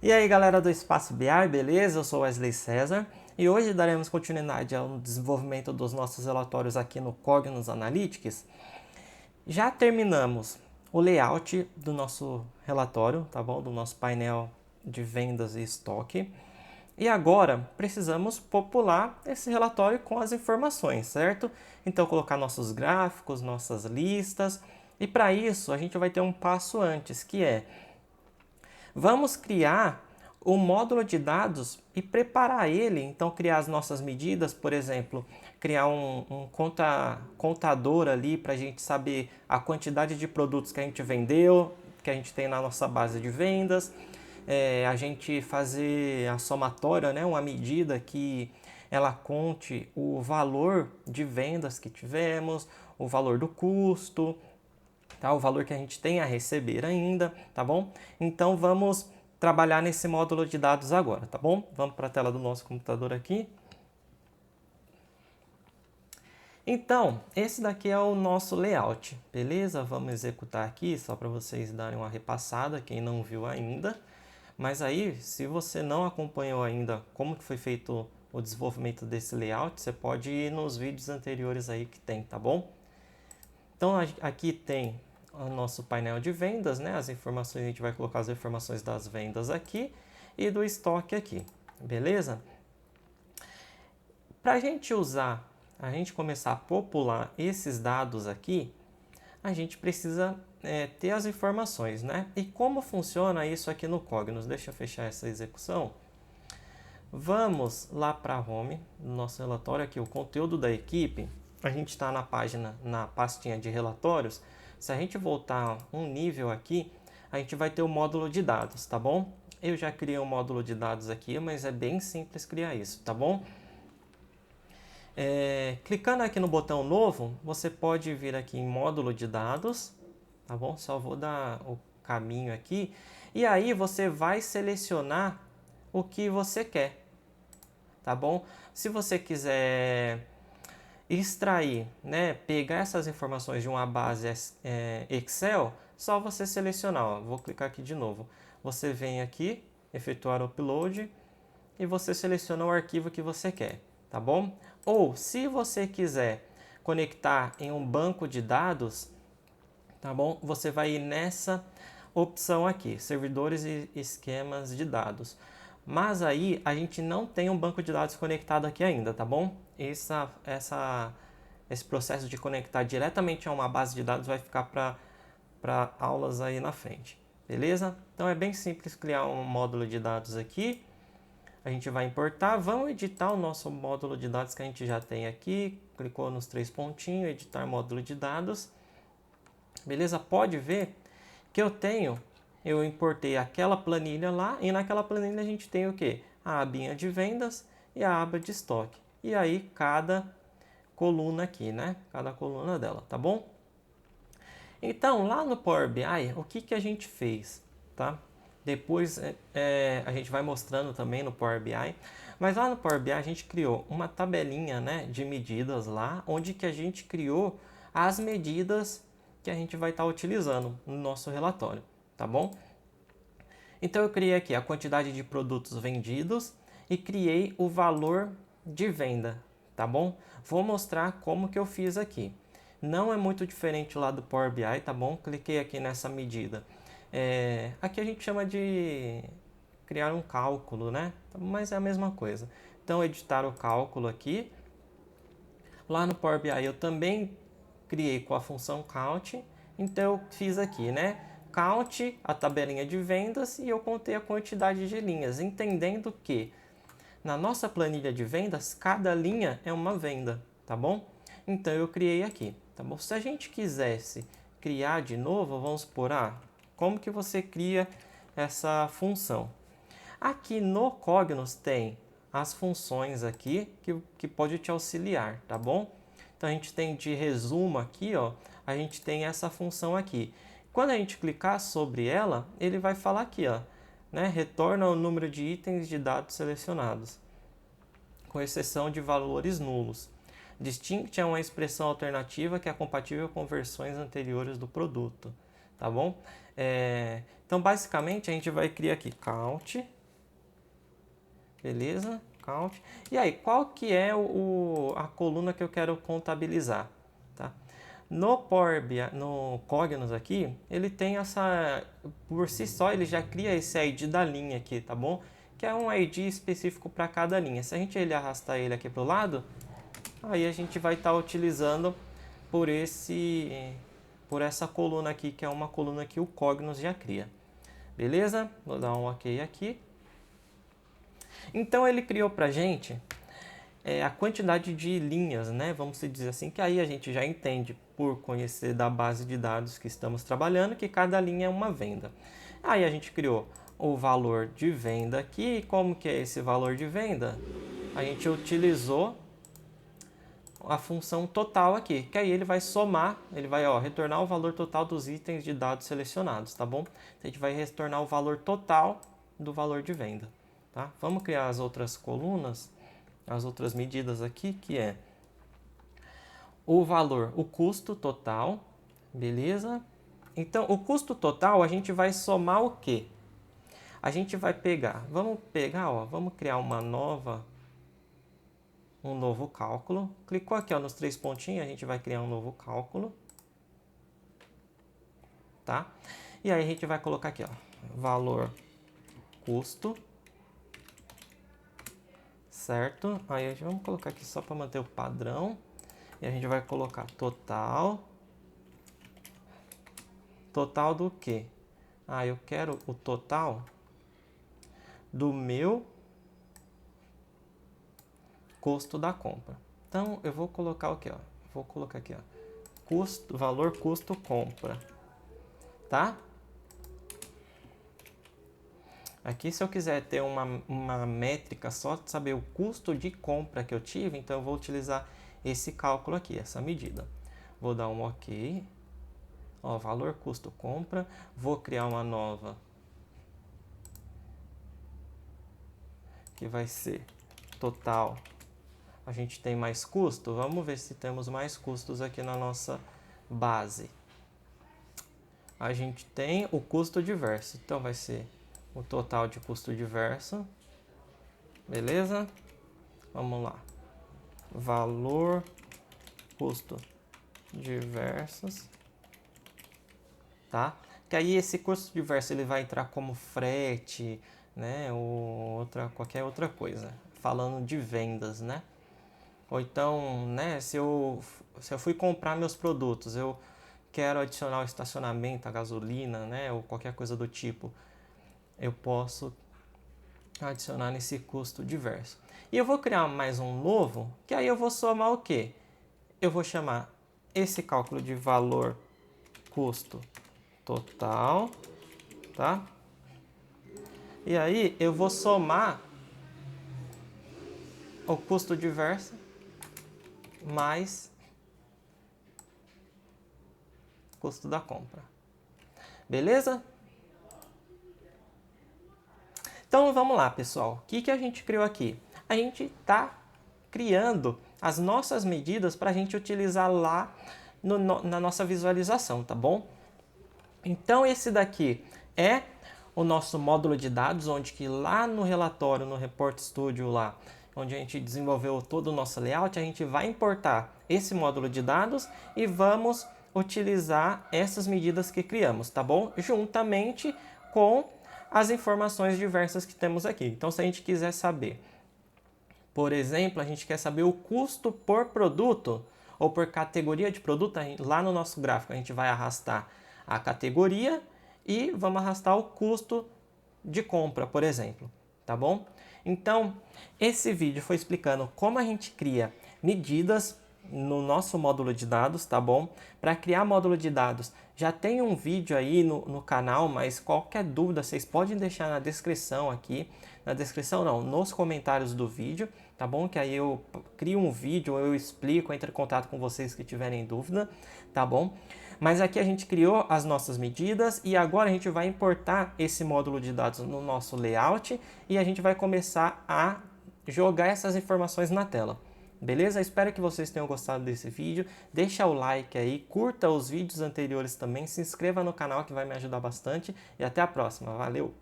E aí galera do Espaço BI, beleza? Eu sou Wesley César e hoje daremos continuidade ao desenvolvimento dos nossos relatórios aqui no Cognos Analytics. Já terminamos o layout do nosso relatório, tá bom? Do nosso painel de vendas e estoque. E agora precisamos popular esse relatório com as informações, certo? Então colocar nossos gráficos, nossas listas. E para isso a gente vai ter um passo antes, que é vamos criar o módulo de dados e preparar ele, então criar as nossas medidas, por exemplo, criar um contador ali para a gente saber a quantidade de produtos que a gente vendeu, que a gente tem na nossa base de vendas, a gente fazer a somatória, né, uma medida que ela conte o valor de vendas que tivemos, o valor do custo, tá? O valor que a gente tem a receber ainda, tá bom? Então vamos trabalhar nesse módulo de dados agora, tá bom? Vamos para a tela do nosso computador aqui. Então, esse daqui é o nosso layout, beleza? Vamos executar aqui só para vocês darem uma repassada, quem não viu ainda. Mas aí, se você não acompanhou ainda como que foi feito o desenvolvimento desse layout, você pode ir nos vídeos anteriores aí que tem, tá bom? Então aqui tem o nosso painel de vendas, né? As informações, a gente vai colocar as informações das vendas aqui e do estoque aqui, beleza? Para a gente usar, a gente começar a popular esses dados aqui, a gente precisa ter as informações, né? E como funciona isso aqui no Cognos? Deixa eu fechar essa execução. Vamos lá para a home, no nosso relatório aqui, o conteúdo da equipe. A gente está na página, na pastinha de relatórios. Se a gente voltar um nível aqui, a gente vai ter o módulo de dados, tá bom? Eu já criei um módulo de dados aqui, mas é bem simples criar isso, tá bom? Clicando aqui no botão novo, você pode vir aqui em módulo de dados, tá bom? Só vou dar o caminho aqui. E aí você vai selecionar o que você quer, tá bom? Se você quiser extrair, né, pegar essas informações de uma base Excel, só você selecionar, ó, vou clicar aqui de novo. Você vem aqui, efetuar o upload e você seleciona o arquivo que você quer, tá bom? Ou se você quiser conectar em um banco de dados, tá bom? Você vai ir nessa opção aqui, servidores e esquemas de dados. Mas aí a gente não tem um banco de dados conectado aqui ainda, tá bom? Esse processo de conectar diretamente a uma base de dados vai ficar para aulas aí na frente, beleza? Então é bem simples criar um módulo de dados aqui. A gente vai importar, vamos editar o nosso módulo de dados que a gente já tem aqui. Clicou nos três pontinhos, editar módulo de dados. Beleza? Pode ver que eu importei aquela planilha lá e naquela planilha a gente tem o que? A abinha de vendas e a aba de estoque. E aí cada coluna aqui, né? Cada coluna dela, tá bom? Então lá no Power BI, o que a gente fez, tá? Depois a gente vai mostrando também no Power BI. Mas lá no Power BI a gente criou uma tabelinha, né, de medidas lá, onde que a gente criou as medidas que a gente vai estar utilizando no nosso relatório, tá bom? Então eu criei aqui a quantidade de produtos vendidos e criei o valor de venda, tá bom? Vou mostrar como que eu fiz aqui. Não é muito diferente lá do Power BI, tá bom? Cliquei aqui nessa medida. Aqui a gente chama de criar um cálculo, né? Mas é a mesma coisa. Então editar o cálculo aqui. Lá no Power BI eu também criei com a função count, então eu fiz aqui, né? Count, a tabelinha de vendas, e eu contei a quantidade de linhas, entendendo que na nossa planilha de vendas, cada linha é uma venda, tá bom? Então eu criei aqui, tá bom? Se a gente quisesse criar de novo, vamos supor, como que você cria essa função? Aqui no Cognos tem as funções aqui que pode te auxiliar, tá bom? Então a gente tem de resumo aqui, ó, a gente tem essa função aqui. Quando a gente clicar sobre ela, ele vai falar aqui, ó, né, retorna o número de itens de dados selecionados, com exceção de valores nulos. Distinct é uma expressão alternativa que é compatível com versões anteriores do produto. tá bom? Então, basicamente, a gente vai criar aqui count, beleza? Count. E aí, qual que é a coluna que eu quero contabilizar, tá? No Power BI, no Cognos aqui, ele tem essa, por si só, ele já cria esse ID da linha aqui, tá bom? Que é um ID específico para cada linha. Se a gente arrastar ele aqui para o lado, aí a gente vai estar utilizando por essa coluna aqui, que é uma coluna que o Cognos já cria. Beleza? Vou dar um OK aqui. Então ele criou para a gente a quantidade de linhas, né? Vamos dizer assim, que aí a gente já entende, por conhecer da base de dados que estamos trabalhando, que cada linha é uma venda. Aí a gente criou o valor de venda aqui. E como que é esse valor de venda? A gente utilizou a função total aqui, que aí ele vai somar, ele vai retornar o valor total dos itens de dados selecionados, tá bom? A gente vai retornar o valor total do valor de venda, tá? Vamos criar as outras colunas, as outras medidas aqui, que é o valor, o custo total, beleza? Então, o custo total a gente vai somar o quê? A gente vai pegar, vamos criar um novo cálculo. Clicou aqui nos 3 pontinhos, a gente vai criar um novo cálculo, tá? E aí a gente vai colocar aqui, valor custo, certo? Aí vamos colocar aqui só para manter o padrão. E a gente vai colocar total. Total do quê? Eu quero o total do meu custo da compra. Então, eu vou colocar o quê? Vou colocar aqui, custo, valor custo compra, tá? Aqui, se eu quiser ter uma métrica só de saber o custo de compra que eu tive, então eu vou utilizar esse cálculo aqui, essa medida. Vou dar um OK. Valor custo compra. Vou criar uma nova, que vai ser total. A gente tem mais custo? Vamos ver se temos mais custos aqui na nossa base. A gente tem o custo diverso, então vai ser o total de custo diverso. Beleza? Vamos lá. Valor custo diversos, tá? Que aí esse custo diverso ele vai entrar como frete, né, ou qualquer outra coisa, falando de vendas, né? Ou então, né, se eu fui comprar meus produtos, eu quero adicionar o estacionamento, a gasolina, né, ou qualquer coisa do tipo, eu posso adicionar nesse custo diverso. E eu vou criar mais um novo, que aí eu vou somar o quê? Eu vou chamar esse cálculo de valor custo total, tá? E aí eu vou somar o custo diverso mais custo da compra. Beleza? Então vamos lá, pessoal. O que a gente criou aqui? A gente está criando as nossas medidas para a gente utilizar lá na nossa visualização, tá bom? Então esse daqui é o nosso módulo de dados, onde que lá no relatório, no Report Studio lá, onde a gente desenvolveu todo o nosso layout, a gente vai importar esse módulo de dados e vamos utilizar essas medidas que criamos, tá bom? Juntamente com as informações diversas que temos aqui. Então, se a gente quiser saber, por exemplo, a gente quer saber o custo por produto ou por categoria de produto, lá no nosso gráfico a gente vai arrastar a categoria e vamos arrastar o custo de compra, por exemplo, tá bom? Então, esse vídeo foi explicando como a gente cria medidas no nosso módulo de dados, tá bom? Para criar módulo de dados, já tem um vídeo aí no canal, mas qualquer dúvida vocês podem deixar na descrição aqui. Na descrição não, nos comentários do vídeo, tá bom? Que aí eu crio um vídeo, eu explico, entro em contato com vocês que tiverem dúvida, tá bom? Mas aqui a gente criou as nossas medidas e agora a gente vai importar esse módulo de dados no nosso layout e a gente vai começar a jogar essas informações na tela, Beleza? Espero que vocês tenham gostado desse vídeo. Deixa o like aí, curta os vídeos anteriores também, se inscreva no canal que vai me ajudar bastante e até a próxima. Valeu!